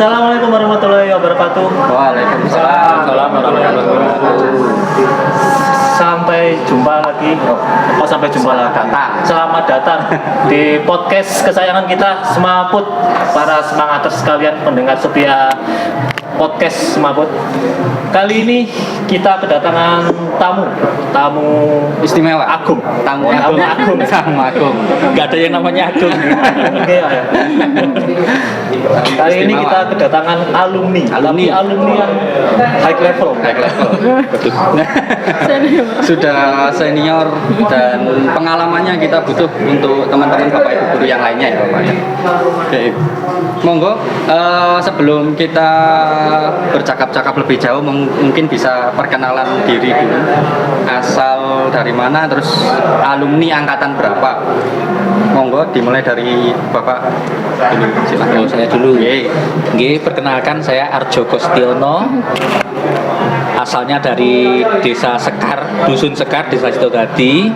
Assalamualaikum warahmatullahi wabarakatuh. Waalaikumsalam warahmatullahi wabarakatuh. Sampai jumpa lagi. Sampai jumpa lagi. Selamat datang di podcast kesayangan kita Semaput. Para semangaters sekalian, pendengar setia podcast Semaput. Kali ini kita kedatangan tamu Istimewa. agung. Tamu agung. Gak ada yang namanya agung. Kali ini kita kedatangan alumni. Tapi alumni yang high level. Sudah senior dan pengalamannya kita butuh untuk teman-teman Bapak Ibu guru yang lainnya ya Bapak ya. Oke. Monggo sebelum kita bercakap-cakap lebih jauh mungkin bisa perkenalan diri dulu. Asal dari mana, terus alumni angkatan berapa? Monggo dimulai dari Bapak dulu, silakan. Saya dulu. Nggih, perkenalkan saya Arjo Kostiono. Asalnya dari Desa Sekar, Dusun Sekar, Desa Sitodadi.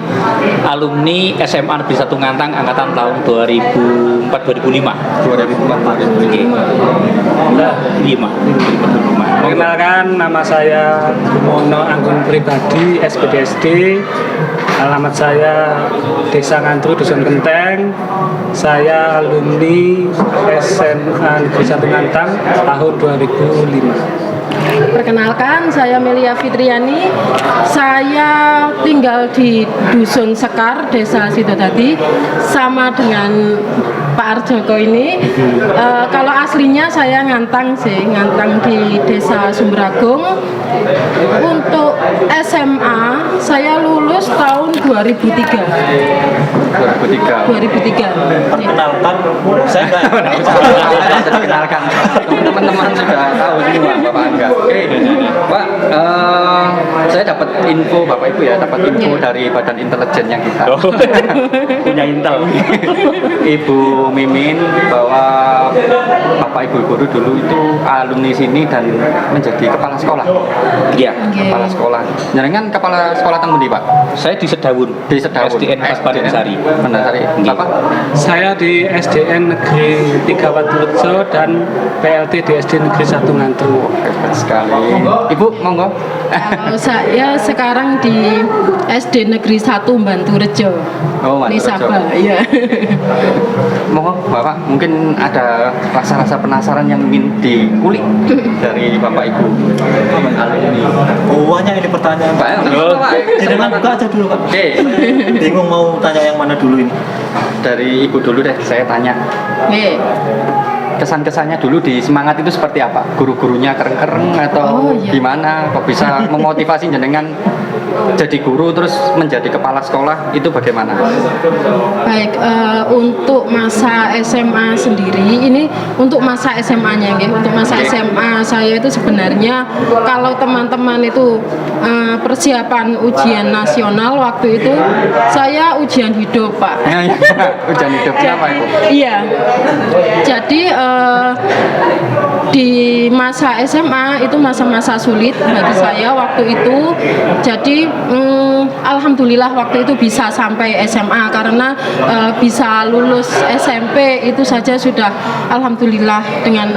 Alumni SMA Negeri 1 Ngantang angkatan tahun 2004-2005. 2005. Perkenalkan, nama saya Mono Anggun Pribadi, SPDSD. Alamat saya Desa Ngantru, Dusun Kenteng. Saya alumni SMA Negeri 1 Ngantang tahun 2005. Perkenalkan, saya Melia Fitriani. Saya tinggal di Dusun Sekar, Desa Sitodadi, sama dengan Pak Arjoko ini. Kalau aslinya saya ngantang di Desa Sumberagung. Untuk SMA saya lulus tahun 2003. 2003. Perkenalkan, saya Perkenalkan, teman-teman sudah tahu semua Bapak Angga. Oke, Pak, saya dapat info Bapak Ibu ya, dapat info dari Badan Intelijennya kita. punya intel. Ibu Mimin bahwa Bapak Ibu guru dulu itu alumni sini dan menjadi kepala sekolah. Iya. Kepala sekolah. Nyenengan kepala sekolah teng ndi, Pak? Saya di Sedawun. Di Sedawun. SDN Pas Pandasari. Pandasari. Bapak? Saya di SDN Negeri 3 Waturejo dan PLT di SD Negeri 1 Ngantru. Hebat sekali. Ibu, monggo. Saya sekarang di SD Negeri 1 Banturejo. Oh, Nisaba, iya. Monggo, Bapak, mungkin ada rasa-rasa penasaran yang ingin dikulik dari Bapak Ibu alumni. Banyak ini pertanyaan. Pak, Jangan buka aja dulu, Pak. Oke. Bingung mau tanya yang mana dulu ini. Dari Ibu dulu deh, saya tanya. Nggih. Kesan-kesannya dulu di Semangat itu seperti apa? Guru-gurunya kereng-kereng atau iya. gimana? Kok bisa memotivasi jenengan jadi guru terus menjadi kepala sekolah itu bagaimana? Baik, untuk masa SMA sendiri, ini untuk masa SMA-nya, nggih. Untuk masa SMA saya itu sebenarnya kalau teman-teman itu persiapan ujian nasional waktu itu saya ujian hidup, Pak. Ujian hidupnya apa itu? Iya. Jadi di masa SMA itu masa-masa sulit bagi saya waktu itu. Jadi alhamdulillah waktu itu bisa sampai SMA karena bisa lulus SMP itu saja sudah alhamdulillah dengan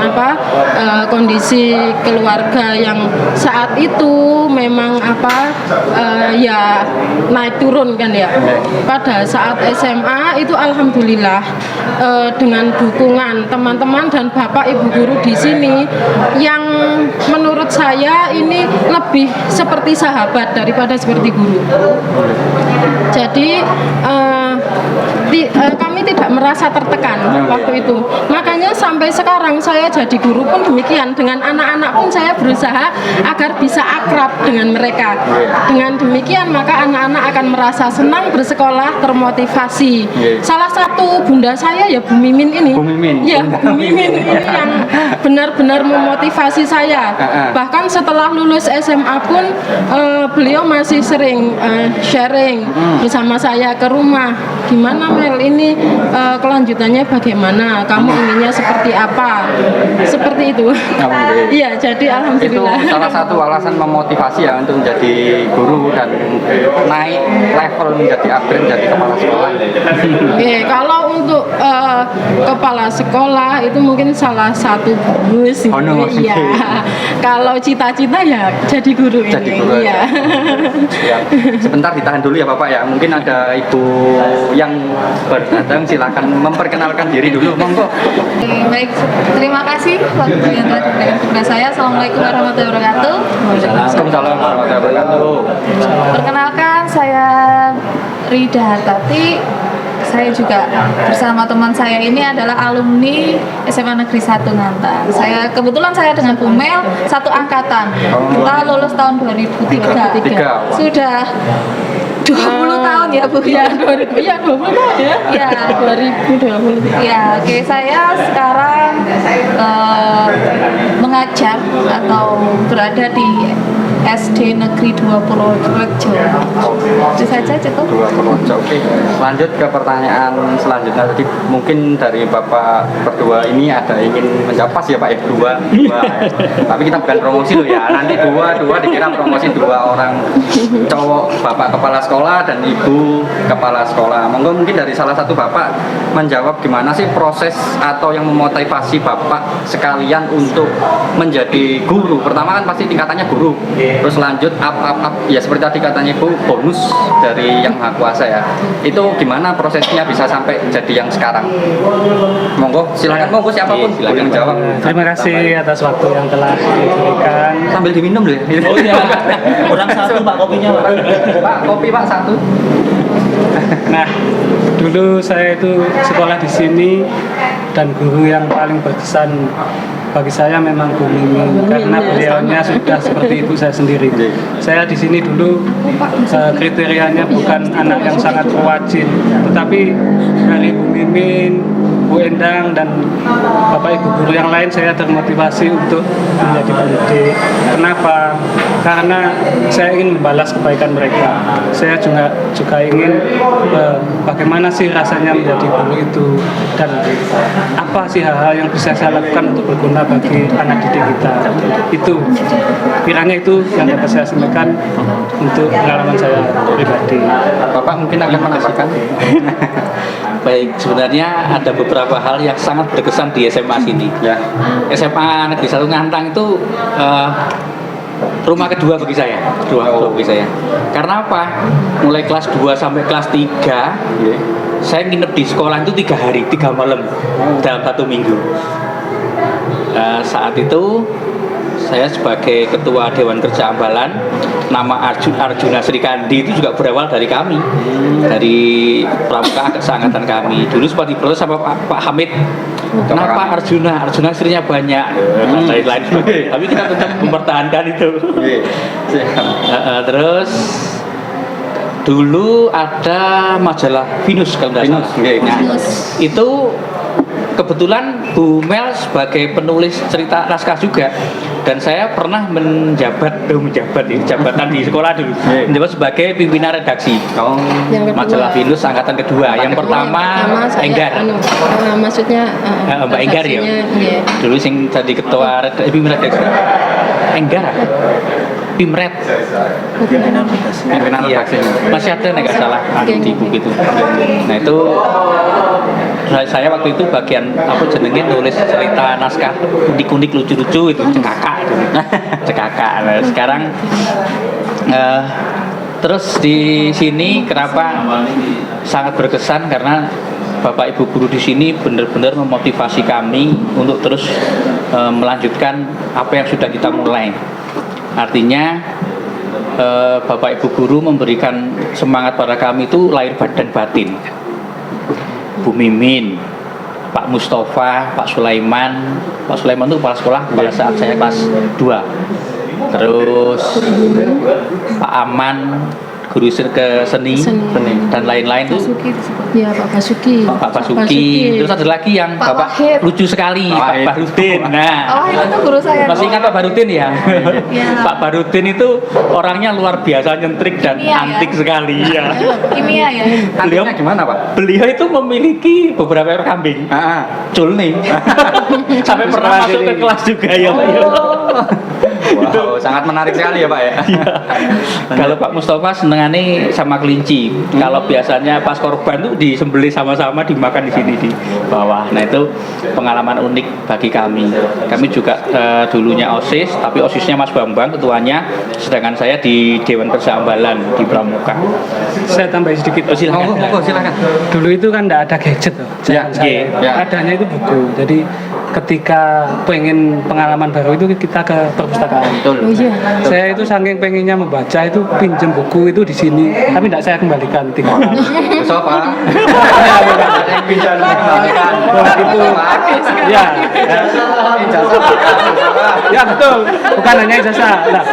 kondisi keluarga yang saat itu memang ya naik turun kan ya. Pada saat SMA itu alhamdulillah dengan dukungan teman-teman dan Bapak Ibu guru di sini yang menurut saya ini lebih seperti sahabat daripada seperti guru. Jadi kami tidak merasa tertekan waktu itu. Makanya sampai sekarang saya jadi guru pun demikian. Dengan anak-anak pun saya berusaha agar bisa akrab dengan mereka. Dengan demikian maka anak-anak akan merasa senang bersekolah, termotivasi. Salah satu bunda saya ya Bu Mimin ini. Bu Mimin. Ya, Bu Mimin ini yang benar-benar memotivasi saya. Bahkan setelah lulus SMA pun beliau masih sering sharing bersama saya ke rumah. Gimana Mel ini kelanjutannya bagaimana? Kamu inginnya seperti apa? Seperti itu. Oke. Iya, jadi Itu alhamdulillah. salah satu alasan memotivasi ya untuk menjadi guru dan naik level menjadi upgrade menjadi kepala sekolah. Oke, kalau untuk kepala sekolah itu mungkin salah satu guru sih. Oh, no, Iya. oke. Kalau cita-cita ya jadi guru ini. Jadi guru Iya. Ya. Sebentar ditahan dulu ya Bapak ya. Mungkin ada ibu yang baru datang, silakan memperkenalkan diri dulu, monggo. Baik, terima kasih waktu yang telah diberikan kepada saya. Assalamualaikum warahmatullahi wabarakatuh. Waalaikumsalam warahmatullahi wabarakatuh. Perkenalkan, saya Rida Hartati. Saya juga bersama teman saya ini adalah alumni SMA Negeri 1 Ngantang. Kebetulan saya dengan Bu Mel satu angkatan. Kita lulus tahun 2003. Tiga. Sudah 20 tahun ya Bu ya. 2000 ya 20 tahun ya. Ya, 2020. ya, oke, saya sekarang mengajar atau berada di SD Negeri 2 Purworejo. Itu saja cukup. Dua Purworejo. Oke, lanjut ke pertanyaan selanjutnya. Tadi mungkin dari Bapak berdua ini ada ingin menjawab ya Pak ya, dua. Tapi kita bukan promosi loh ya. Nanti dua dikira promosi dua orang cowok, Bapak kepala sekolah dan Ibu kepala sekolah. Monggo mungkin dari salah satu Bapak menjawab gimana sih proses atau yang memotivasi Bapak sekalian untuk menjadi guru. Pertama kan pasti tingkatannya guru. Terus lanjut up ya seperti tadi katanya Ibu, bonus dari Yang Maha Kuasa ya. Itu gimana prosesnya bisa sampai jadi yang sekarang? Monggo silakan, monggo siapapun Silakan, boleh menjawab. Terima kasih atas waktu yang telah diberikan. Sambil diminum loh ya. Oh iya. Kurang satu Pak kopinya Pak. Pak, kopi Pak satu. Nah, dulu saya itu sekolah di sini dan guru yang paling berkesan bagi saya memang Bu Mimin karena beliaunya sudah seperti ibu saya sendiri. Saya di sini dulu kriterianya bukan anak yang sangat rajin, tetapi dari Bu Mimin, Bu Endang dan Bapak Ibu guru yang lain saya termotivasi untuk menjadi pendidik. Kenapa? Karena saya ingin membalas kebaikan mereka. Saya juga ingin bagaimana sih rasanya menjadi guru itu dan apa sih hal-hal yang bisa saya lakukan untuk berguna bagi anak didik kita. Itu kiranya itu yang dapat saya sampaikan untuk pengalaman saya pribadi. Bapak mungkin akan menambahkan. Baik, sebenarnya ada beberapa hal yang sangat berkesan di SMA sini. Ya. SMA Negeri 1 Ngantang itu rumah kedua bagi saya. Bagi saya. Karena apa? Mulai kelas 2 sampai kelas 3, saya nginep di sekolah itu 3 hari, 3 malam dalam 1 minggu. Saat itu saya sebagai ketua Dewan Kerja Ambalan, nama Arjuna Sri Kandi itu juga berawal dari kami, dari pramuka seangkatan kami. Dulu sempat diprotes sama Pak Hamid, kenapa Arjuna istrinya banyak, dari lain sebagainya. Tapi kita tetap mempertahankan itu. Terus dulu ada majalah Venus kalau tidak salah. Nah, itu kebetulan Bu Mel sebagai penulis cerita naskah juga, dan saya pernah menjabat jabatan di sekolah dulu, menjabat sebagai pimpinan redaksi Yang kedua. majalah Venus angkatan kedua. Yang pertama Enggar, Maksudnya Mbak Enggar ya. iya. Dulu sing jadi ketua pimpinan redaksi Enggar, Pimret. Pimpinan Iya, redaksi. masih ada nggak salah di buku itu. Nah itu saya waktu itu bagian apa jenenge nulis cerita naskah unik-unik lucu-lucu itu cekakak. Nah, sekarang terus di sini kenapa sangat berkesan karena Bapak Ibu guru di sini benar-benar memotivasi kami untuk terus melanjutkan apa yang sudah kita mulai. Artinya Bapak Ibu guru memberikan semangat pada kami itu lahir dan batin. Bu Mimin, Pak Mustafa, Pak Sulaiman itu kepala sekolah pada saat saya kelas 2. Terus Pak Aman guru ke seni, dan lain-lain tuh Suki disebut. Ya Pak Basuki. Pak Basuki. Terus ada lagi yang Pak Bapak Wahid. lucu sekali, Pak Pak Wahid. Barudin. Nah, Oh, itu tuh guru saya. masih ingat Pak Barudin ya? Iya. Pak Barudin itu orangnya luar biasa nyentrik dan Kimia, ya? antik sekali ya. Kimia ya. Beliau Antiknya gimana Pak? Beliau itu memiliki beberapa ekor kambing. Cul nih. Sampai pernah masuk ke kelas juga ya Pak. ya. Wow, sangat menarik sekali ya Pak ya. Iya. Kalau Pak Mustafa senengannya sama kelinci. Kalau biasanya pas korban tuh disembelih sama-sama dimakan di sini di bawah. Nah itu pengalaman unik bagi kami. Kami juga dulunya OSIS, tapi OSISnya Mas Bambang ketuanya, sedangkan saya di Dewan Persambalan di Pramuka. Saya tambah sedikit. Oh, silakan. Monggo silakan. Dulu itu kan tidak ada gadget tuh. Ya, Saya. ya. Adanya itu buku. Jadi ketika pengen pengalaman baru itu kita ke perpustakaan. Betul. Oh iya. Saya itu saking pengennya membaca itu pinjem buku itu di sini, tapi tidak saya kembalikan 3 kali. Mustafa. Iya, bukan. Ada yang pinjam kembalikan. Itu ya, ya betul. Bukan hanya ijazah. Nah,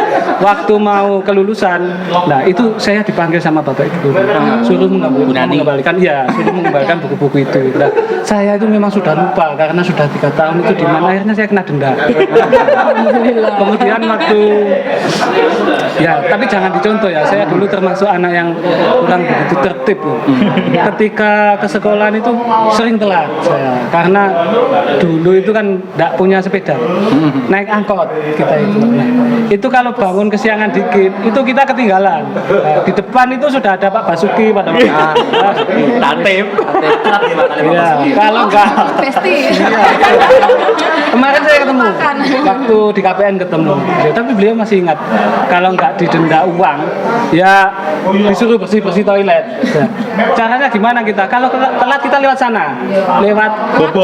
waktu mau kelulusan, nah itu saya dipanggil sama bapak ibu guru, suruh mengembalikan, ya suruh mengembalikan buku-buku itu. Nah, saya itu memang sudah lupa karena sudah 3 tahun itu di mana akhirnya saya kena denda. Kemudian waktu ya, tapi jangan dicontoh ya. Saya dulu termasuk anak yang kurang begitu tertib. Ketika ke sekolahan itu sering telat saya karena dulu itu kan tidak punya sepeda, naik angkot kita itu. Nah, itu kalau bangun kesiangan dikit itu kita ketinggalan. Nah, di depan itu sudah ada Pak Basuki pada waktu itu. Tatip. Ya, kalau enggak Besti. kemarin saya ketemu waktu di KPN ketemu ya, tapi beliau masih ingat kalau nggak didenda uang ya disuruh bersih toilet ya. Caranya gimana kita kalau telat kita lewat sana lewat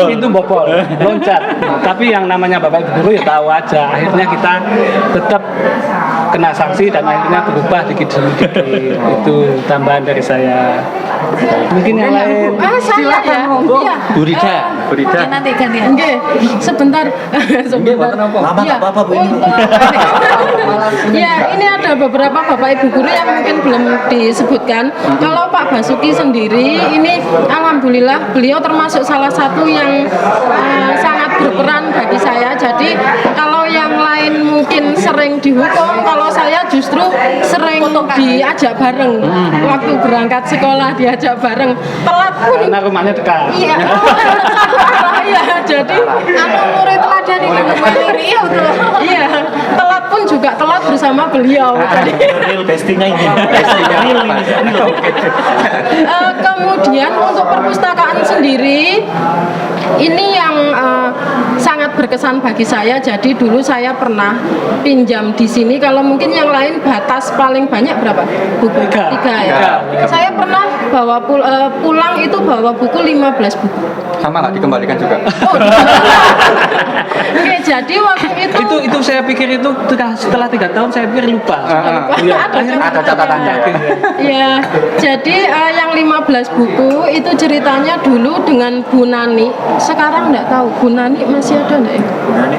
pintu bobol loncat, tapi yang namanya bapak ibu guru ya tahu aja, akhirnya kita tetap kena sanksi dan akhirnya berubah dikit demi dikit. Itu tambahan dari saya. Mungkin yang lain Saya ya. Iya. Burida. Ya, nanti gantian. Oke, sebentar. Sebentar. Lama Ya, nggak apa-apa, Bu, ini. Ya, ini ada beberapa Bapak Ibu guru yang mungkin belum disebutkan. Kalau Pak Basuki sendiri, ini alhamdulillah beliau termasuk salah satu yang sangat berperan bagi saya. Jadi kalau yang lain mungkin sering dihukum, kalau saya justru sering diajak bareng. Waktu berangkat sekolah diajak bareng. Telat pun karena rumahnya dekat. iya. Iya, jadi Murid teladan ini ini ya betul. iya, telat pun juga telat bersama beliau. Jadi Real bestinya ini. Real ini. kemudian untuk perpustakaan sendiri ini yang sangat berkesan bagi saya. Jadi dulu saya pernah pinjam di sini. Kalau mungkin yang lain batas paling banyak berapa? Buku 3 ya. Saya pernah bawa pulang itu bawa buku 15 buku. Sama nggak dikembalikan juga? Oke, jadi waktu Itu saya pikir itu setelah 3 tahun saya pikir lupa. Iya, Ada catatannya. ya, jadi yang 15 buku itu ceritanya dulu dengan Bu Nani. Sekarang enggak tahu Bu Nani masih ada enggak ya?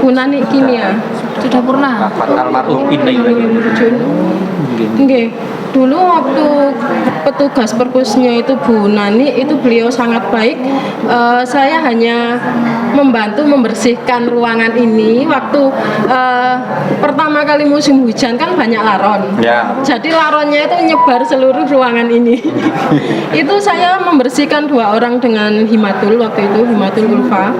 Bu Nani kimia. Sudah pernah. Almarhum Ini. Oke. Dulu waktu petugas perpusnya itu Bu Nani, itu beliau sangat baik. Saya hanya membantu membersihkan ruangan ini. Waktu pertama kali musim hujan kan banyak laron. Ya. Jadi laronnya itu nyebar seluruh ruangan ini. Itu saya membersihkan 2 orang dengan Himatul waktu itu, Himatul Ulfa.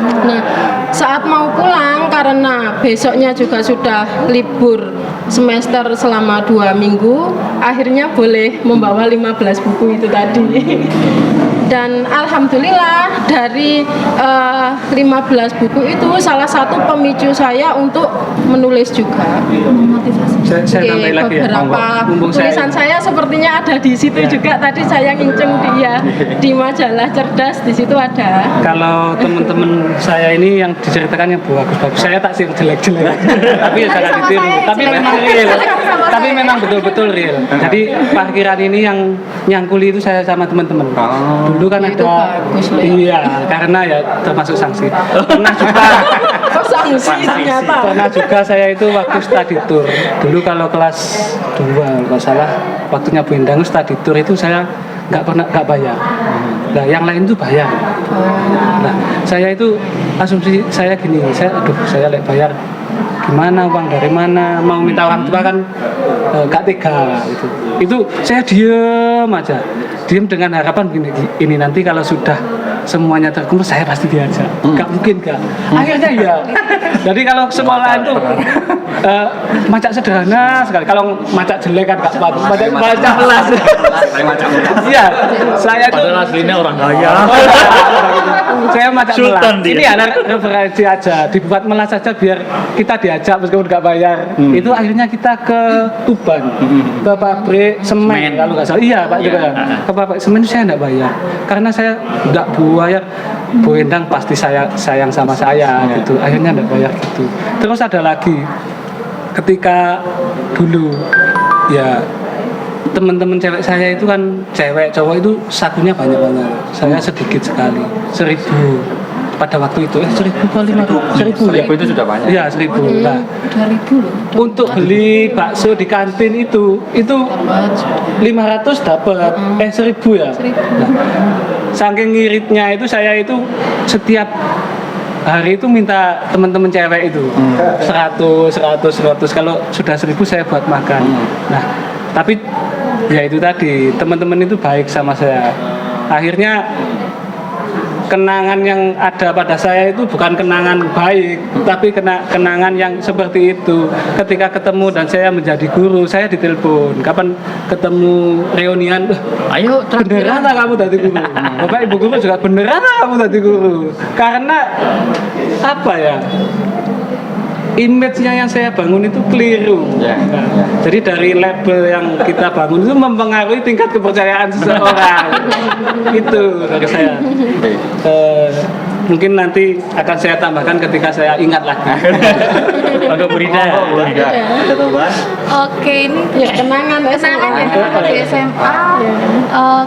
Nah, saat mau pulang karena besoknya juga sudah libur semester selama 2 minggu, akhirnya boleh membawa 15 buku itu tadi. Dan alhamdulillah dari 15 buku itu salah satu pemicu saya untuk menulis juga. Saya Oke, tambahin lagi ya. beberapa Mumpung tulisan saya sepertinya ada di situ juga. Tadi saya nginceng dia di majalah Cerdas, di situ ada. Kalau teman-teman saya ini yang diceritakan yang bagus-bagus, saya tak sih jelek-jelek. Tapi ya jangan ditiru. Tapi memang real. tapi memang betul-betul real. Jadi parkiran ini yang nyangkuli itu saya sama teman-teman. Dulu kan Itu ada, bagus loh. iya, karena ya termasuk sanksi. Pernah juga, Kok sanksi ternyata. pernah juga saya itu waktu study tour. Dulu kalau kelas 2 kalau salah, waktunya Bu Endang study tour itu saya nggak bayar. Nah, yang lain itu bayar. Nah, saya itu asumsi saya gini, saya lek bayar gimana, uang dari mana, mau minta orang tua kan gak tega gitu. Itu saya diem aja, diem dengan harapan gini, ini nanti kalau sudah semuanya terkumpul saya pasti diajak. Gak mungkin gak. Akhirnya ya. Jadi kalau sekolah itu macak sederhana sekali. Kalau macak jelek kan gak sepatu. Macak kelas. Iya, saya tuh Padahal aslinya orang kaya. saya macam Sultan melas. dia. Ini ada referensi aja, dibuat melas saja biar kita diajak meskipun nggak bayar. Itu akhirnya kita ke Tuban, ke pabrik semen kalau nggak salah. Iya Pak juga. Ke pabrik semen saya nggak bayar karena saya nggak bayar. Bu Endang pasti sayang sama saya gitu. Akhirnya nggak bayar gitu. Terus ada lagi ketika dulu ya teman-teman cewek saya itu kan cewek cowok itu sakunya banyak-banyak, saya sedikit sekali, 1.000 pada waktu itu 1.000 kali 1.000 ya? 1.000 itu sudah banyak. Iya 1.000. Nah, 2.000 loh. untuk beli bakso di kantin itu 500 dapat 1.000 ya. Nah, saking ngiritnya itu saya itu setiap hari itu minta teman-teman cewek itu 100 kalau sudah 1.000 saya buat makan. Nah, tapi ya itu tadi teman-teman itu baik sama saya. Akhirnya kenangan yang ada pada saya itu bukan kenangan baik, tapi kenangan yang seperti itu. Ketika ketemu dan saya menjadi guru, saya ditelepon, kapan ketemu reunian? Ayo Beneran tak kamu tadi guru? Bapak ibu guru juga beneran tak kamu tadi guru? Karena apa ya? Image-nya yang saya bangun itu keliru. Ya. Nah, jadi dari label yang kita bangun itu mempengaruhi tingkat kepercayaan seseorang. Itu dari saya. Mungkin nanti akan saya tambahkan ketika saya ingat lagi. Untuk Burida. Ada tambahan? Oke, ini Ya kenangan kenangan ya SMA. di SMA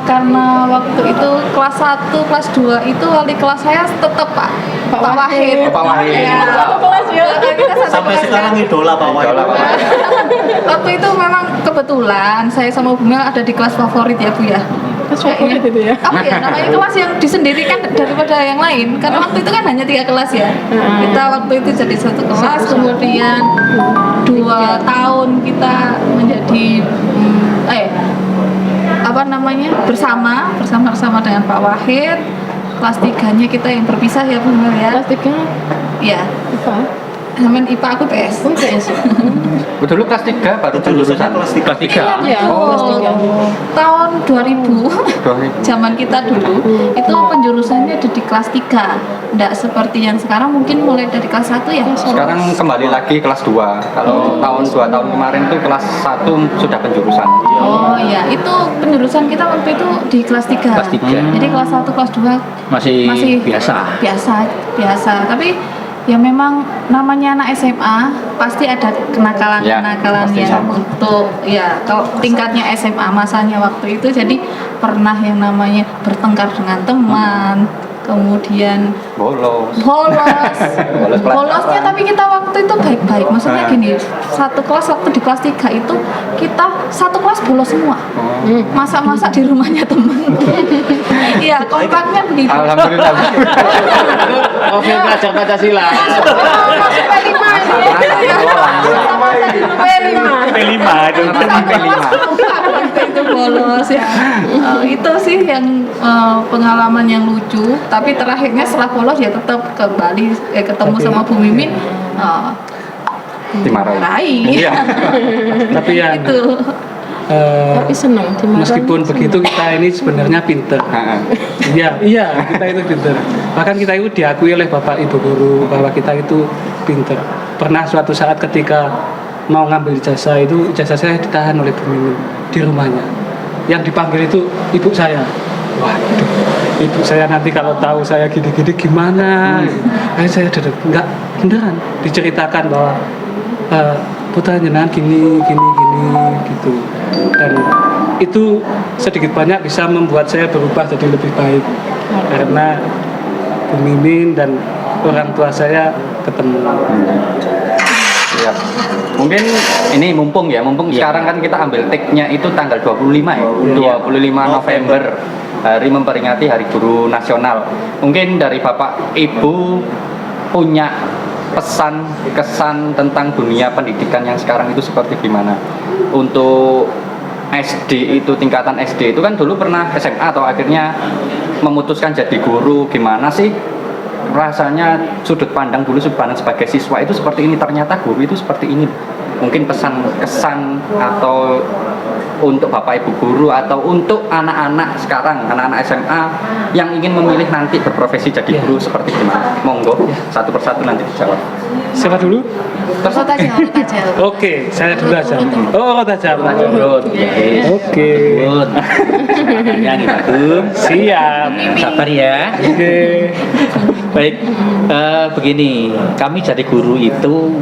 karena waktu itu kelas 1, kelas 2 itu wali kelas saya tetap Pak Wahid. Pak Wahid. Ya, satu kelas ya. Kita satu Sampai kelas, sekarang ya. idola Pak Wahid. Waktu itu memang kebetulan saya sama Bu Mel ada di kelas favorit ya Bu ya. Kelas favorit itu ya. Apa ya namanya kelas yang disendirikan daripada yang lain karena waktu itu kan hanya 3 kelas ya. Kita waktu itu jadi satu kelas, kemudian 2 tahun kita menjadi bersama dengan Pak Wahid. Kelas 3-nya kita yang berpisah ya Bu Mel ya. Kelas 3 Iya. apa? Sama IPA aku PS. PS. Dulu kelas 3 baru Jurusannya jurusan. kelas 3. Iya, kelas 3. Tahun 2000 zaman kita dulu itu penjurusannya ada di kelas 3. Nggak seperti yang sekarang mungkin mulai dari kelas 1 ya. Sekarang kembali lagi kelas 2. Kalau tahun 2 tahun kemarin tuh kelas 1 sudah penjurusan. Oh iya, itu penjurusan kita waktu itu di kelas 3. Kelas 3. Jadi kelas 1, kelas 2 Masih biasa. biasa. Tapi ya memang namanya anak SMA pasti ada kenakalan-kenakalan Ya, pasti yang sama. untuk ya kalau tingkatnya SMA masanya waktu itu jadi pernah yang namanya bertengkar dengan teman, kemudian Bolos. bolosnya tapi kita waktu itu baik-baik maksudnya gini, satu kelas waktu di kelas 3 itu kita satu kelas bolos semua masak-masak di rumahnya teman. Iya kompaknya begitu. Alhamdulillah. Profil pelajar Pancasila. Masuk P5 P5 itu. waktu itu bolos ya. Itu sih yang pengalaman yang lucu tapi terakhirnya setelah bolos ya tetap kembali ketemu sama Bu Mimin Dimarahin. Rai. Iya. Tapi ya Itu Tapi senang dimarahin. meskipun begitu kita ini sebenarnya pinter. Iya, kita itu pinter. Bahkan kita itu diakui oleh Bapak Ibu guru bahwa kita itu pinter. Pernah suatu saat ketika mau ngambil ijazah itu, ijazah saya ditahan oleh Bu Mimin di rumahnya. Yang dipanggil itu ibu saya. Waduh, ibu saya nanti kalau tahu saya gini-gini gimana? Saya enggak beneran diceritakan bahwa putra jenengan gini gitu. Dan itu sedikit banyak bisa membuat saya berubah jadi lebih baik karena Bu Mimin dan orang tua saya ketemu. Siap. Mungkin ini mumpung sekarang kan kita ambil take-nya itu tanggal 25 ya. 25 November, hari memperingati Hari Guru Nasional. Mungkin dari Bapak Ibu punya pesan kesan tentang dunia pendidikan yang sekarang itu seperti gimana? Untuk SD itu, tingkatan SD itu kan dulu pernah SMA atau akhirnya memutuskan jadi guru, gimana sih rasanya sudut pandang dulu sebagai siswa itu seperti ini, ternyata guru itu seperti ini. Mungkin pesan kesan atau untuk Bapak Ibu guru atau untuk anak-anak sekarang, anak-anak SMA yang ingin memilih nanti berprofesi jadi guru seperti gimana? Monggo satu persatu nanti dijawab. Siapa dulu? Urut aja. Oke, saya dulu aja. Oh, urut aja. Oke. Yang Bagum. Siap. Sabar ya. Oke. Baik, begini, kami jadi guru itu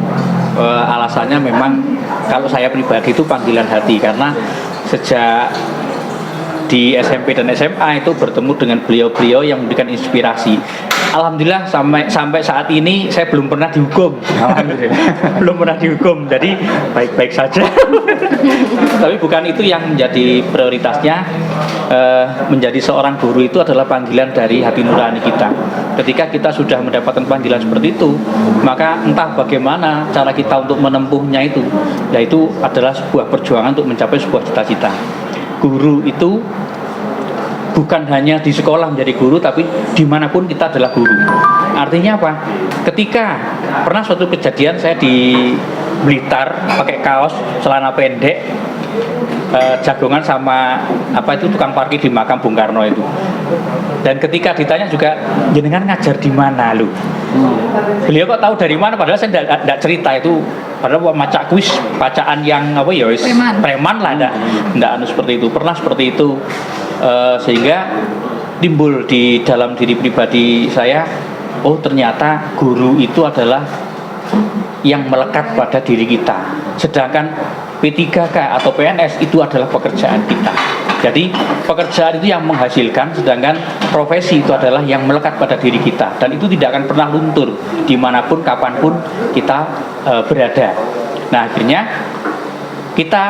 alasannya memang kalau saya pribadi itu panggilan hati karena sejak di SMP dan SMA itu bertemu dengan beliau-beliau yang memberikan inspirasi. Alhamdulillah sampai saat ini saya belum pernah dihukum. Alhamdulillah belum pernah dihukum. Jadi baik-baik saja. Tapi bukan itu yang menjadi prioritasnya. Menjadi seorang guru itu adalah panggilan dari hati nurani kita. Ketika kita sudah mendapatkan panggilan seperti itu, maka entah bagaimana cara kita untuk menempuhnya itu, yaitu adalah sebuah perjuangan untuk mencapai sebuah cita-cita. Guru itu bukan hanya di sekolah menjadi guru, tapi dimanapun kita adalah guru. Artinya apa? Ketika pernah suatu kejadian saya di Blitar pakai kaos celana pendek, jagongan sama apa itu tukang parkir di makam Bung Karno itu. Dan ketika ditanya juga, jenengan ngajar di mana lu? Beliau kok tahu dari mana? Padahal saya tidak cerita itu. Padahal macak kuis bacaan yang apa ya? Preman lah, tidak seperti itu. Pernah seperti itu. Sehingga timbul di dalam diri pribadi saya, oh ternyata guru itu adalah yang melekat pada diri kita, sedangkan P3K atau PNS itu adalah pekerjaan kita. Jadi pekerjaan itu yang menghasilkan, sedangkan profesi itu adalah yang melekat pada diri kita, dan itu tidak akan pernah luntur dimanapun kapanpun kita berada. Nah akhirnya kita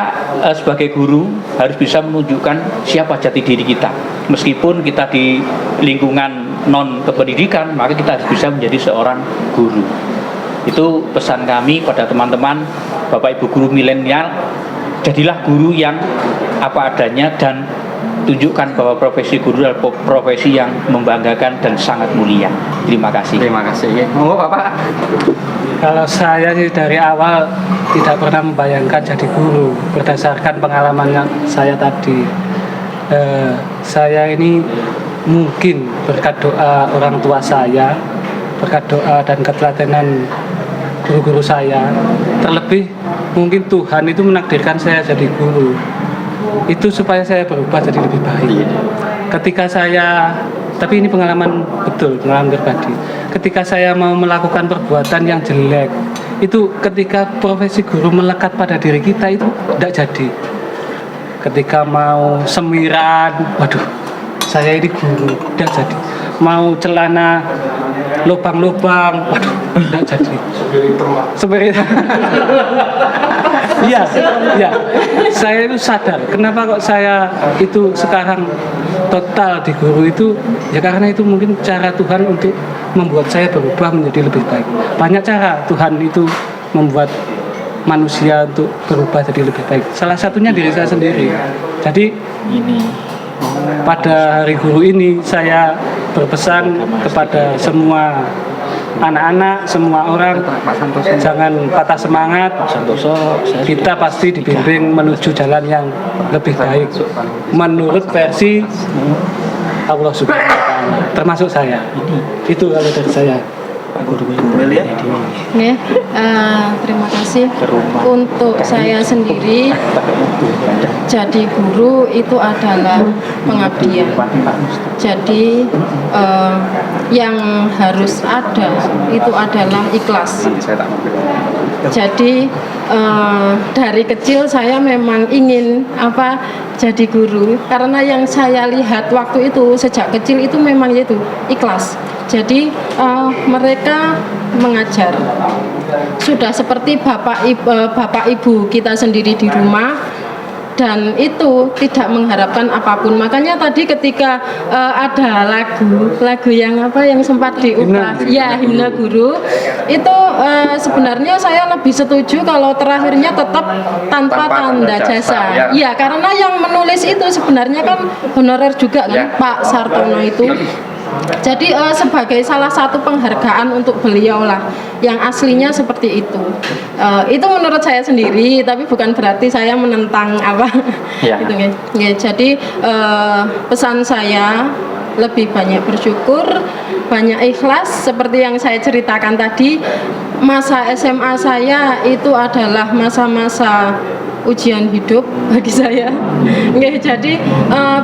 sebagai guru harus bisa menunjukkan siapa jati diri kita. Meskipun kita di lingkungan non kependidikan, maka kita harus bisa menjadi seorang guru. Itu pesan kami pada teman-teman Bapak Ibu guru milenial, jadilah guru yang apa adanya dan tunjukkan bahwa profesi guru adalah profesi yang membanggakan dan sangat mulia. Terima kasih. Terima kasih. Monggo Bapak. Kalau saya sih dari awal tidak pernah membayangkan jadi guru berdasarkan pengalaman saya tadi. Saya ini mungkin berkat doa orang tua saya, berkat doa dan ketelatenan guru-guru saya, terlebih mungkin Tuhan itu menakdirkan saya jadi guru itu supaya saya berubah jadi lebih baik. Ketika saya, tapi ini pengalaman betul, pengalaman pribadi, ketika saya mau melakukan perbuatan yang jelek, itu ketika profesi guru melekat pada diri kita itu tidak jadi. Ketika mau semiran, waduh, saya ini guru, tidak jadi. Mau celana lubang-lubang, waduh, tidak jadi. Seperti itu. Iya. Saya itu sadar. Kenapa kok saya itu sekarang total di guru itu? Ya karena itu mungkin cara Tuhan untuk membuat saya berubah menjadi lebih baik. Banyak cara Tuhan itu membuat manusia untuk berubah jadi lebih baik. Salah satunya diri saya sendiri. Jadi pada hari guru ini saya berpesan kepada semua anak-anak, semua orang, jangan patah semangat. Kita pasti dibimbing menuju jalan yang lebih baik menurut versi Allah Subhanahu wa Ta'ala, termasuk saya. Itu kalau dari saya. Melia. Nggih, terima kasih. Untuk saya sendiri jadi guru itu adalah pengabdian. Jadi yang harus ada itu adalah ikhlas. Jadi dari kecil saya memang ingin jadi guru, karena yang saya lihat waktu itu sejak kecil itu memang itu ikhlas. Jadi mereka mengajar sudah seperti bapak ibu kita sendiri di rumah, dan itu tidak mengharapkan apapun. Makanya tadi ketika ada lagu yang yang sempat diubah, ya himne guru, itu sebenarnya saya lebih setuju kalau terakhirnya tetap tanpa tanda jasa. Ya, karena yang menulis itu sebenarnya kan honorer juga kan, Pak Sartono itu. Jadi sebagai salah satu penghargaan untuk beliau lah, yang aslinya seperti itu. Itu menurut saya sendiri, tapi bukan berarti saya menentang gitu, ya. Jadi pesan saya lebih banyak bersyukur, banyak ikhlas. Seperti yang saya ceritakan tadi, masa SMA saya itu adalah masa-masa ujian hidup bagi saya. Jadi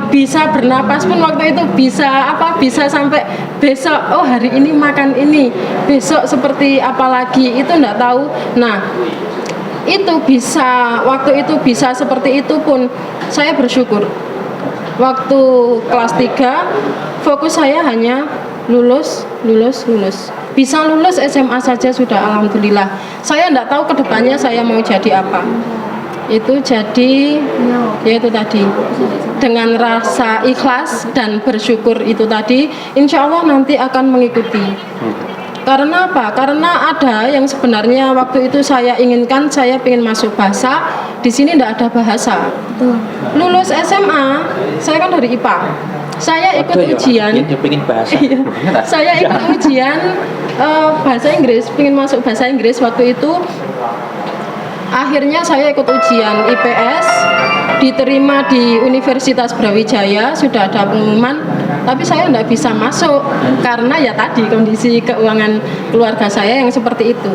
bisa bernapas pun waktu itu bisa sampai besok, oh hari ini makan ini, besok seperti apa lagi, itu enggak tahu. Nah, itu bisa, waktu itu bisa seperti itu pun saya bersyukur. Waktu kelas 3 fokus saya hanya lulus. Bisa lulus SMA saja sudah alhamdulillah. Saya enggak tahu kedepannya saya mau jadi apa. Itu jadi ya itu tadi, dengan rasa ikhlas dan bersyukur itu tadi, insya Allah nanti akan mengikuti. Karena apa? Karena ada yang sebenarnya waktu itu saya inginkan, saya ingin masuk bahasa, di sini tidak ada bahasa. Lulus SMA, saya kan dari IPA, saya ikut ujian. Saya ikut ujian bahasa Inggris, ingin masuk bahasa Inggris waktu itu. Akhirnya saya ikut ujian IPS, diterima di Universitas Brawijaya, sudah ada pengumuman, tapi saya tidak bisa masuk karena ya tadi kondisi keuangan keluarga saya yang seperti itu.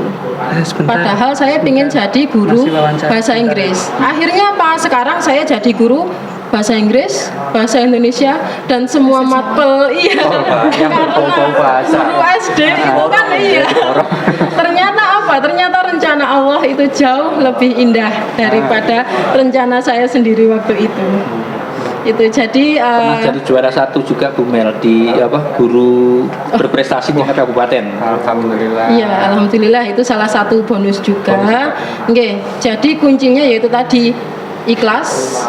Padahal saya ingin jadi guru bahasa Inggris. Akhirnya apa? Sekarang saya jadi guru bahasa Inggris, bahasa Indonesia, dan semua matpel. Karena guru SD itu kan ternyata ternyata rencana Allah itu jauh lebih indah daripada rencana saya sendiri waktu itu. Jadi pernah jadi juara 1 juga Bu Mel di guru berprestasi di kabupaten. Alhamdulillah. Iya, alhamdulillah, itu salah satu bonus juga. Jadi kuncinya yaitu tadi ikhlas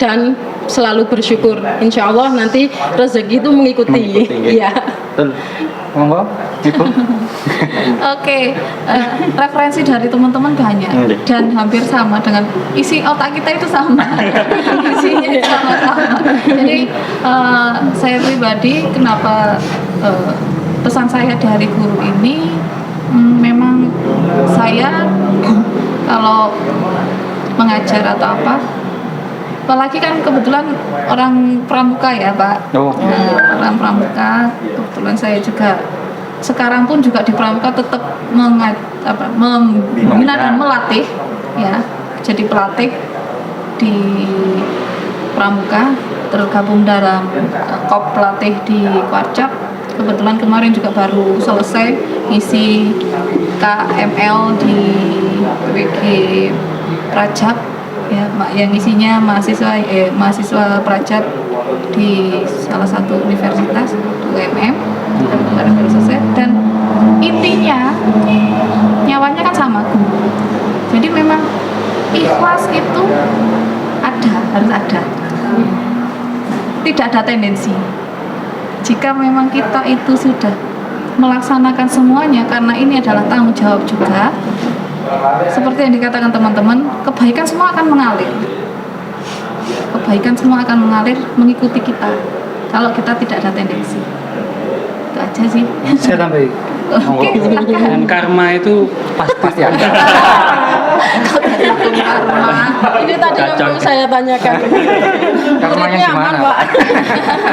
dan selalu bersyukur. Insya Allah nanti rezeki itu mengikuti. Iya. Monggo, Ibu. Oke, referensi dari teman-teman banyak dan hampir sama dengan isi otak kita itu sama. Isinya sama-sama. Jadi saya pribadi kenapa pesan saya dari guru ini, memang saya kalau mengajar atau apalagi kan kebetulan orang pramuka ya Pak. Orang pramuka, kebetulan saya juga sekarang pun juga di pramuka tetap membina dan melatih ya, jadi pelatih di pramuka, tergabung dalam kop pelatih di Kuarcap. Kebetulan kemarin juga baru selesai ngisi KML di WG Prajap ya, yang isinya mahasiswa Prajap di salah satu universitas UMM, baru selesai. Dan intinya nyawanya kan sama guru. Jadi memang ikhlas itu harus ada. Tidak ada tendensi. Jika memang kita itu sudah melaksanakan semuanya, karena ini adalah tanggung jawab juga, seperti yang dikatakan teman-teman, kebaikan semua akan mengalir. Kebaikan semua akan mengalir mengikuti kita kalau kita tidak ada tendensi. Itu aja sih. Saya tambahin. Oke, silakan. Dan karma itu pasti ada. Hukum karma. Ini tadi yang mau saya tanyakan. Karmanya Muridnya aman, gimana? Pak?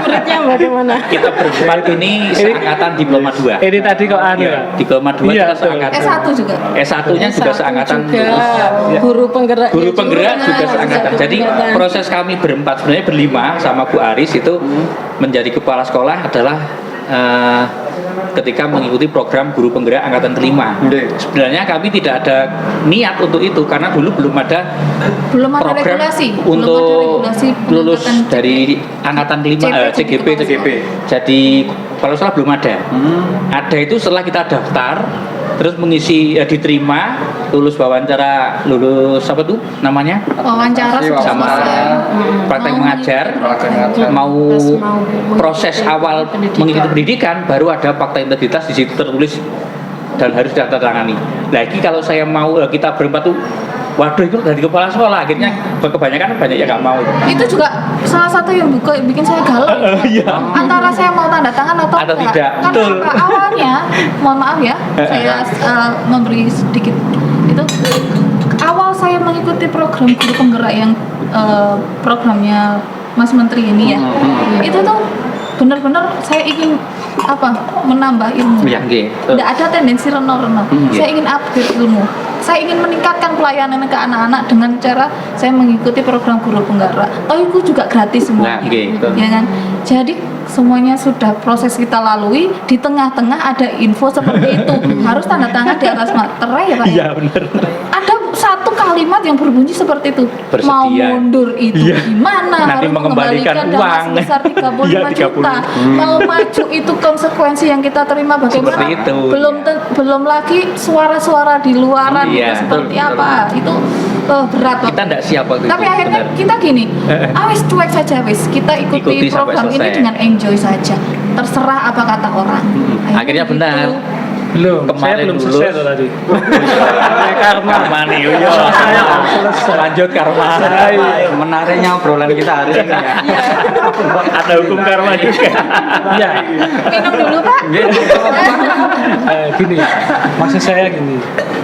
Muridnya bagaimana? Kita berempat ini seangkatan diploma 2. Ini tadi kok anu ya? Diploma 2 Iya, kita seangkatan. S1 juga. S1-nya juga seangkatan juga. lulus. Guru penggerak. Guru penggerak juga seangkatan. Jadi Seangkatan. proses kami berempat sebenarnya berlima sama Bu Aris itu menjadi kepala sekolah adalah ketika mengikuti program guru penggerak angkatan kelima. Sebenarnya kami tidak ada niat untuk itu karena dulu belum ada program regulasi. untuk lulus dari angkatan kelima CGP. Jadi kalau salah belum ada. Ada itu setelah kita daftar terus mengisi diterima, lulus wawancara, lulus apa tuh namanya? Wawancara sudah Sama selesai. praktek mengajar, mau proses awal mengikuti pendidikan baru ada fakta integritas di situ tertulis dan harus ditandatangani. Lagi kalau saya mau kita berempat tuh waduh itu dari kepala sekolah akhirnya kebanyakan banyak yang nggak mau. Itu juga salah satu yang bikin saya galau. Antara saya mau tanda tangan atau tidak. Karena Betul. awalnya, mohon maaf ya, saya memberi sedikit itu. Awal saya mengikuti program guru penggerak yang programnya Mas Menteri ini ya, itu tuh benar-benar saya ingin menambah ilmu. Ya, Tidak ada tendensi reno-reno. Saya ingin upgrade ilmu. Saya ingin meningkatkan pelayanan ke anak-anak dengan cara saya mengikuti program guru penggerak. Toh itu juga gratis semua. Ya kan? Jadi semuanya sudah proses kita lalui, di tengah-tengah ada info seperti itu. Harus tanda tangan di atas materai ya Pak. Iya benar. Ada satu kalimat yang berbunyi seperti itu. Bersedia. Mau mundur itu gimana? Nanti Harus mengembalikan mengembalikan dana uang. sebesar 35 Iya, 30. juta. Mau maju itu konsekuensi yang kita terima bagaimana? Seperti itu, Belum lagi suara-suara di luaran itu Iya, seperti betul, apa? Itu berat Pak. Kita enggak siap waktu Tapi itu. akhirnya benar. kita gini, wis cuek saja wis. Kita ikuti Ikuti sampai program ini selesai. dengan enjoy saja. Terserah apa kata orang. Akhirnya benar. Belum, saya Kemarin belum lulus. selesai tuh tadi. Karma nih, yo. Lanjut karma. Menariknya obrolan kita hari ini ya. Ada hukum karma juga. Iya. Minum dulu Pak. Gini, maksud saya gini.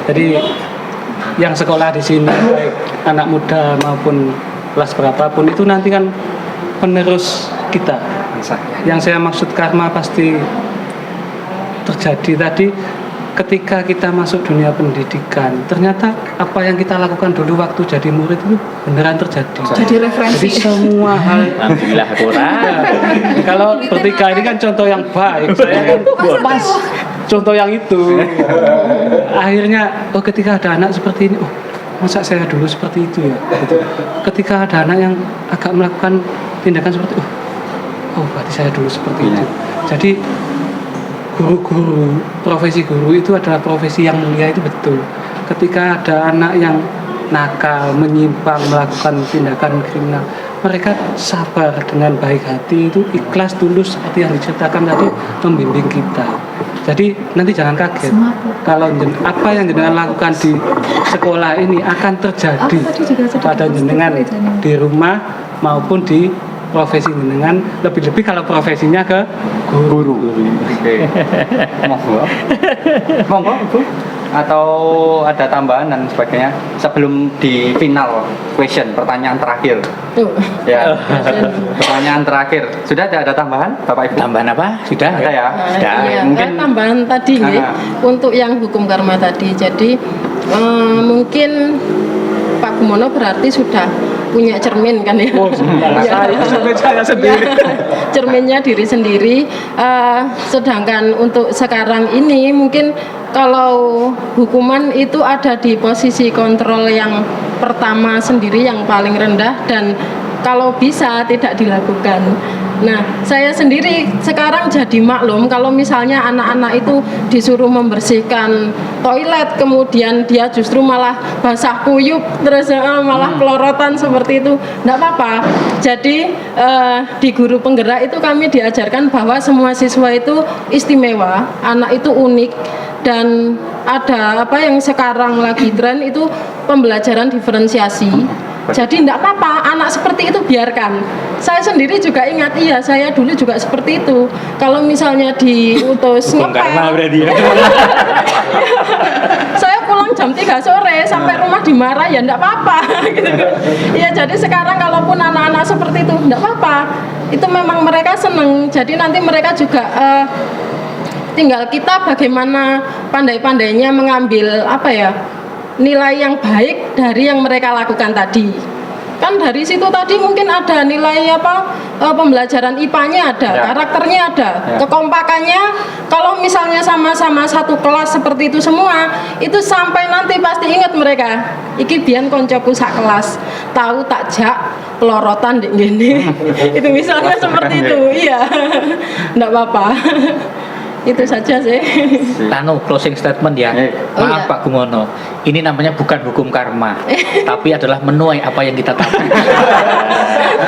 Jadi yang sekolah di sini baik anak muda maupun kelas berapapun itu nanti kan penerus kita. Yang saya maksud karma pasti terjadi tadi ketika kita masuk dunia pendidikan, ternyata apa yang kita lakukan dulu waktu jadi murid itu beneran terjadi. Jadi referensi. Jadi semua hal Alhamdulillah kurang. kalau bertiga ini kan contoh yang baik, saya kan pas contoh yang itu. Akhirnya ketika ada anak seperti ini, masa saya dulu seperti itu ya. Gitu. Ketika ada anak yang agak melakukan tindakan seperti berarti saya dulu seperti itu. Jadi guru-guru, profesi guru itu adalah profesi yang mulia, itu betul. Ketika ada anak yang nakal, menyimpang, melakukan tindakan kriminal, mereka sabar dengan baik hati, itu ikhlas, tulus seperti yang diceritakan tadi, membimbing kita. Jadi nanti jangan kaget kalau apa yang jenengan lakukan di sekolah ini akan terjadi pada jenengan di rumah maupun di profesi jenengan, lebih-lebih kalau profesinya ke guru. Oke. Monggo Bu. Atau ada tambahan dan sebagainya sebelum di final question, pertanyaan terakhir. Tuh. Ya. Pertanyaan terakhir. Sudah ada tambahan Bapak Ibu? Tambahan apa? Sudah? Ada ya? Sudah. Iya, Mungkin tambahan tadi nih untuk yang hukum karma tadi. Jadi mungkin Pak Gumono berarti sudah punya cermin kan ya? Saya sendiri. Cerminnya diri sendiri. Sedangkan untuk sekarang ini mungkin kalau hukuman itu ada di posisi kontrol yang pertama sendiri yang paling rendah dan kalau bisa tidak dilakukan. Nah, saya sendiri sekarang jadi maklum kalau misalnya anak-anak itu disuruh membersihkan toilet, kemudian dia justru malah basah kuyup, terus malah pelorotan seperti itu, enggak apa-apa. Jadi di guru penggerak itu kami diajarkan bahwa semua siswa itu istimewa, anak itu unik, dan ada apa yang sekarang lagi tren itu pembelajaran diferensiasi. Jadi tidak apa-apa, anak seperti itu biarkan. Saya sendiri juga ingat, iya saya dulu juga seperti itu. Kalau misalnya diutus Hukum karma berarti ya. saya pulang jam 3 sore sampai rumah dimarahi ya enggak apa-apa gitu. Ya jadi sekarang kalaupun anak-anak seperti itu enggak apa-apa. Itu memang mereka seneng. Jadi nanti mereka juga tinggal kita bagaimana pandai-pandainya mengambil apa ya, nilai yang baik dari yang mereka lakukan tadi. Kan dari situ tadi mungkin ada nilai pembelajaran IPA-nya ada, karakternya ada, kekompakannya. Kalau misalnya sama-sama satu kelas seperti itu semua, itu sampai nanti pasti ingat mereka. Iki biyen koncoku sak kelas, tahu tak jak pelorotan dek gini. Itu misalnya seperti itu, iya. Enggak apa-apa. Itu saja sih. Closing statement ya. Maaf iya. Pak Gumono, ini namanya bukan hukum karma, tapi adalah menuai apa yang kita tabur.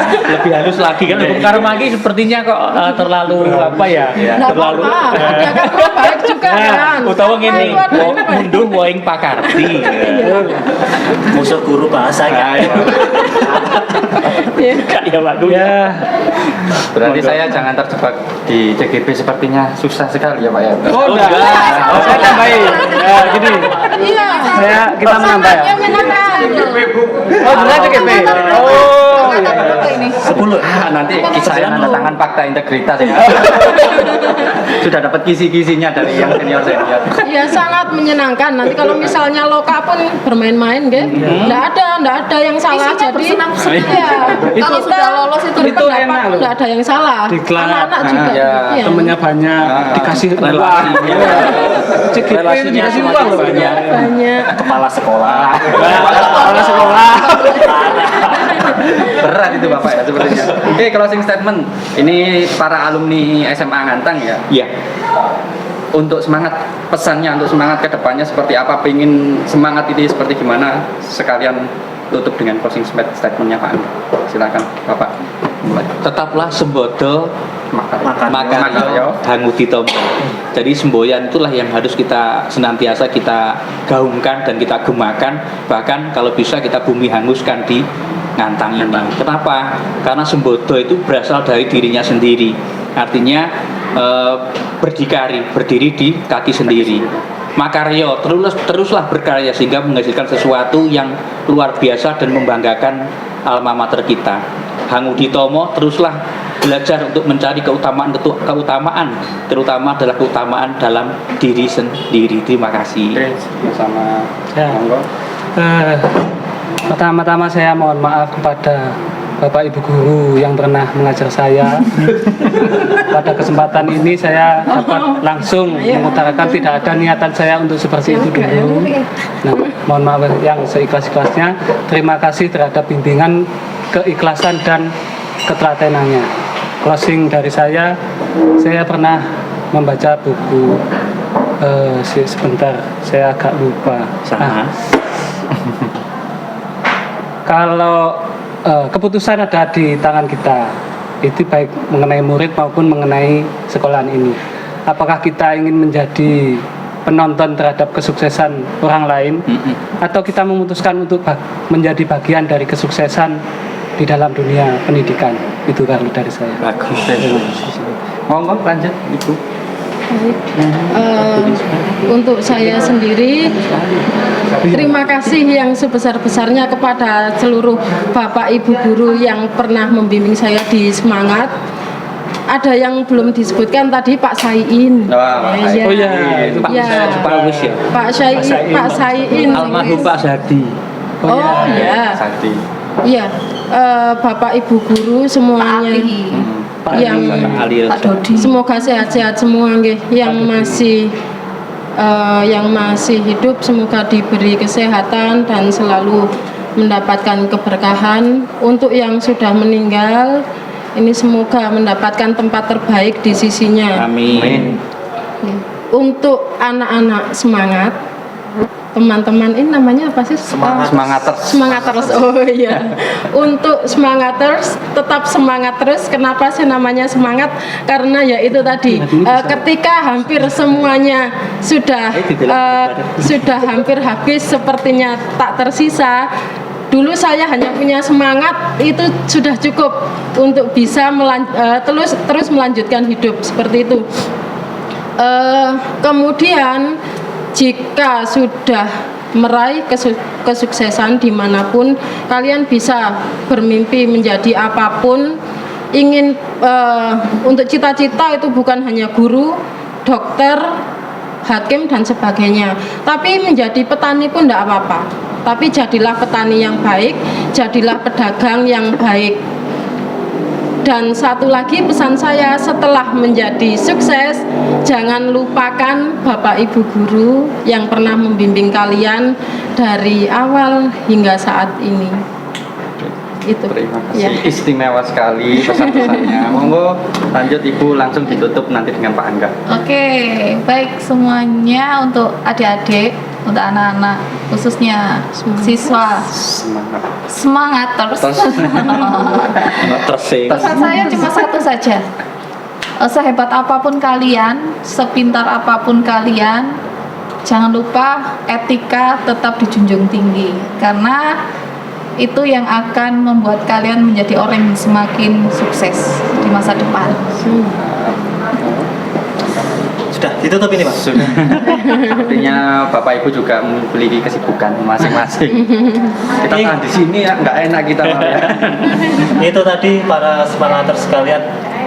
Lebih halus lagi kan hukum karma ini sepertinya kok terlalu apa ya? Nggak Terlalu. apa-apa, ada karma baik juga kan. Utawa ngene, Ayo, ada yang baik. munduh woing pakarti. Musuh guru bahasa ya. Iya. Enggak ya Pak Gun. Ya, Berarti saya jangan terjebak di CGP, sepertinya susah sekali ya Pak ya. oh enggak. Oh, saya tambahin. Ya, gini. Iya. Kita menambah ya. Semangatnya menambah. Oh, benar CGP. Oh, iya. Ini 10. Nanti saya tanda tangan fakta integritas ya. Sudah dapat kisi-kisinya dari yang senior. Ya sangat menyenangkan. Nanti kalau misalnya loka pun bermain-main, gitu. Nggak ada yang salah. Isinya Jadi, bersenam-senam. iya. Kalau sudah lolos itu berpendapat enak pun loh. nggak ada yang salah. Diklat. Anak-anak juga. ya, Iya. Temennya banyak, dikasih uang. relasinya. CGP itu Relasinya dikasih semakin uang loh. banyak. Banyak. Kepala sekolah. Kepala sekolah. Berat itu Bapak ya sepertinya. Oke, closing statement. Ini para alumni SMA Ngantang ya. Iya. Untuk semangat, pesannya untuk semangat ke depannya seperti apa? Pengen semangat ini seperti gimana? Sekalian tutup dengan closing statementnya Pak Andi. Silakan Bapak mulai. Tetaplah sembodo Makaryo. makaryo hanguditomo. Jadi semboyan itulah yang harus kita senantiasa kita gaungkan dan kita gemakan, bahkan kalau bisa kita bumi hanguskan di Ngantang ini. Kenapa? Karena sembodo itu berasal dari dirinya sendiri. Artinya berdiri di kaki sendiri. Makaryo, teruslah berkarya sehingga menghasilkan sesuatu yang luar biasa dan membanggakan alma mater kita. Hanguditomo, teruslah belajar untuk mencari keutamaan, terutama adalah keutamaan dalam diri sendiri. Terima kasih. Oke, sama Ya. monggo. Pertama-tama saya mohon maaf kepada Bapak Ibu guru yang pernah mengajar saya. Pada kesempatan ini saya dapat langsung mengutarakan tidak ada niatan saya untuk seperti itu dulu. Nah, mohon maaf yang seikhlas-ikhlasnya. Terima kasih terhadap bimbingan, keikhlasan dan ketelatenannya. Closing dari saya pernah membaca buku sebentar, saya agak lupa. Sama. Kalau keputusan ada di tangan kita, itu baik mengenai murid maupun mengenai sekolahan ini. Apakah kita ingin menjadi penonton terhadap kesuksesan orang lain, atau kita memutuskan untuk menjadi bagian dari kesuksesan di dalam dunia pendidikan? Itu kalau dari saya. Bagus. Monggo lanjut Ibu. Untuk saya sendiri, terima kasih yang sebesar-besarnya kepada seluruh Bapak Ibu guru yang pernah membimbing saya di Semangat. Ada yang belum disebutkan tadi, Pak Saiin. Wah, Pak Saiin. Oh iya, Itu Pak Ya. Bagus ya. Pak Saiin. Almarhum Pak Zadi. Oh ya, Sakti. iya. Bapak Ibu guru semuanya yang Pak Dodi. semoga sehat-sehat semua nggih, yang masih hidup semoga diberi kesehatan dan selalu mendapatkan keberkahan. Untuk yang sudah meninggal ini semoga mendapatkan tempat terbaik di sisinya. Amin. Untuk anak-anak semangat, teman-teman ini namanya apa sih? Semangaters. Semangaters. Oh iya. Untuk semangaters, tetap semangat terus. Kenapa sih namanya semangat? Karena ya itu tadi, ketika hampir semuanya sudah hampir habis, sepertinya tak tersisa. Dulu saya hanya punya semangat, itu sudah cukup untuk bisa terus melanjutkan hidup seperti itu. Kemudian jika sudah meraih kesuksesan dimanapun kalian bisa bermimpi menjadi apapun. Ingin untuk cita-cita itu bukan hanya guru, dokter, hakim dan sebagainya, tapi menjadi petani pun tidak apa-apa. Tapi jadilah petani yang baik, jadilah pedagang yang baik. Dan satu lagi pesan saya, setelah menjadi sukses, jangan lupakan Bapak Ibu guru yang pernah membimbing kalian dari awal hingga saat ini. Itu. Terima kasih, Ya. istimewa sekali pesan-pesannya. Monggo lanjut Ibu, langsung ditutup nanti dengan Pak Angga. Oke, baik semuanya untuk adik-adik, untuk anak-anak, khususnya siswa, Semangat. semangat terus. Tersing. Pesan saya cuma satu saja. Sehebat apapun kalian, sepintar apapun kalian, jangan lupa etika tetap dijunjung tinggi, karena itu yang akan membuat kalian menjadi orang yang semakin sukses di masa depan. Sudah ditutup ini Pak. Sudah. Artinya Bapak Ibu juga memiliki kesibukan masing-masing. Kita tahan di sini ya, nggak enak kita malah ya. Itu tadi para semangaters sekalian,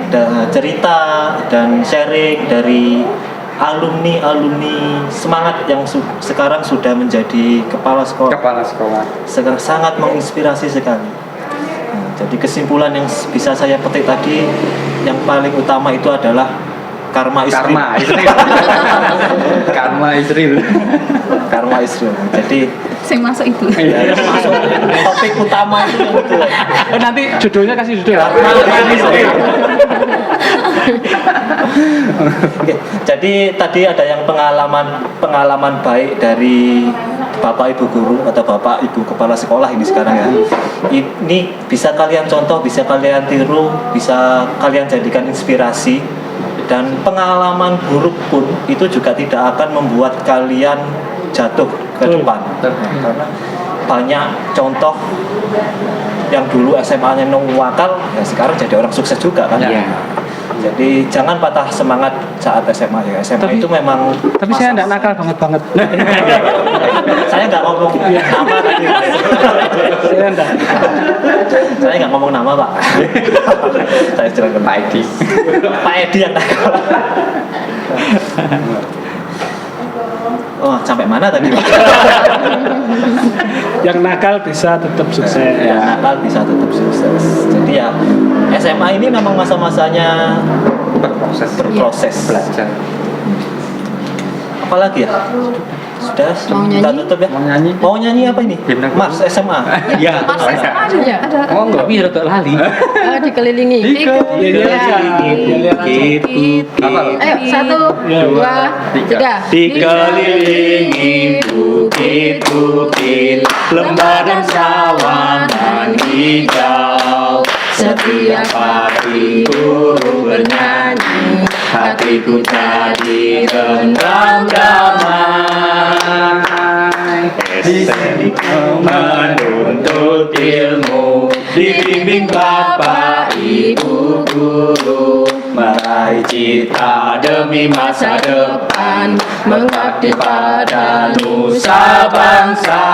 ada cerita dan sharing dari alumni semangat yang sekarang sudah menjadi kepala sekolah. Kepala sekolah. Sekarang sangat menginspirasi sekali. Jadi kesimpulan yang bisa saya petik tadi, yang paling utama itu adalah karma is real. Karma is real. Karma is real. Jadi Saya masuk itu. ya, masuk topik utama itu yang itu. Nanti judulnya kasih judul. Karma is real. Oke, jadi tadi ada yang pengalaman baik dari Bapak Ibu guru atau Bapak Ibu kepala sekolah ini sekarang ya. Ini bisa kalian contoh, bisa kalian tiru, bisa kalian jadikan inspirasi. Dan pengalaman buruk pun itu juga tidak akan membuat kalian jatuh ke depan. Karena banyak contoh yang dulu SMA-nya wakal, ya sekarang jadi orang sukses juga kan. Iya. Jadi jangan patah semangat saat SMA ya. SMA Tapi- itu memang Tapi saya enggak nakal banget. Saya nggak ngomong nama tadi. Saya enggak. Saya nggak ngomong nama Pak. Saya jelaskan Pak Edi. Pak Edi yang nakal. Oh, sampai mana tadi Pak? Yang nakal bisa tetap sukses. Ya, nakal bisa tetap sukses. Jadi ya SMA ini memang masa-masanya berproses. Belajar. Apalagi ya? Sudah, Mau kita nyanyi? tutup ya. Mau nyanyi? Mau nyanyi apa ini? Himne Mars SMA. Iya. Mas SMA Iya. ada Oh enggak. Tapi rada lali. Dikelilingi. tiga. Apa? Ayo, 1, 2, 3. Dikelilingi bukit-bukit, lembah dan sawangan hijau. Setiap pagi burung bernyanyi, hatiku jadi tentram damai. SMA menuntut ilmu, dibimbing Bapak Ibu guru, meraih cita demi masa depan, mengabdi pada nusa bangsa.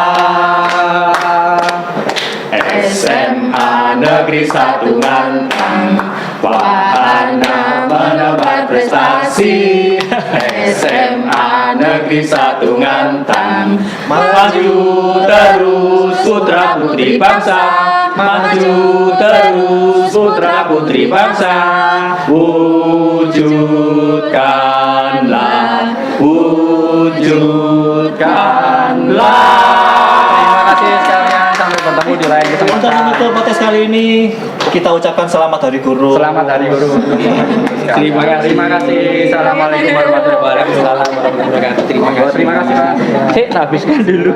SMA Negeri 1 Ngantang, wahana menebar prestasi. SMA Negeri 1 Ngantang, maju terus putra putri bangsa, maju terus putra putri bangsa. Wujudkanlah, wujudkanlah. Terima kasih sekalian, sampai bertemu di lain Untuk kesempatan. menutup podcast kali ini, kita ucapkan selamat Hari Guru. Selamat Hari Guru. Terima kasih. Terima kasih. Assalamualaikum warahmatullahi wabarakatuh. Terima kasih. Terima kasih Pak. Habiskan dulu.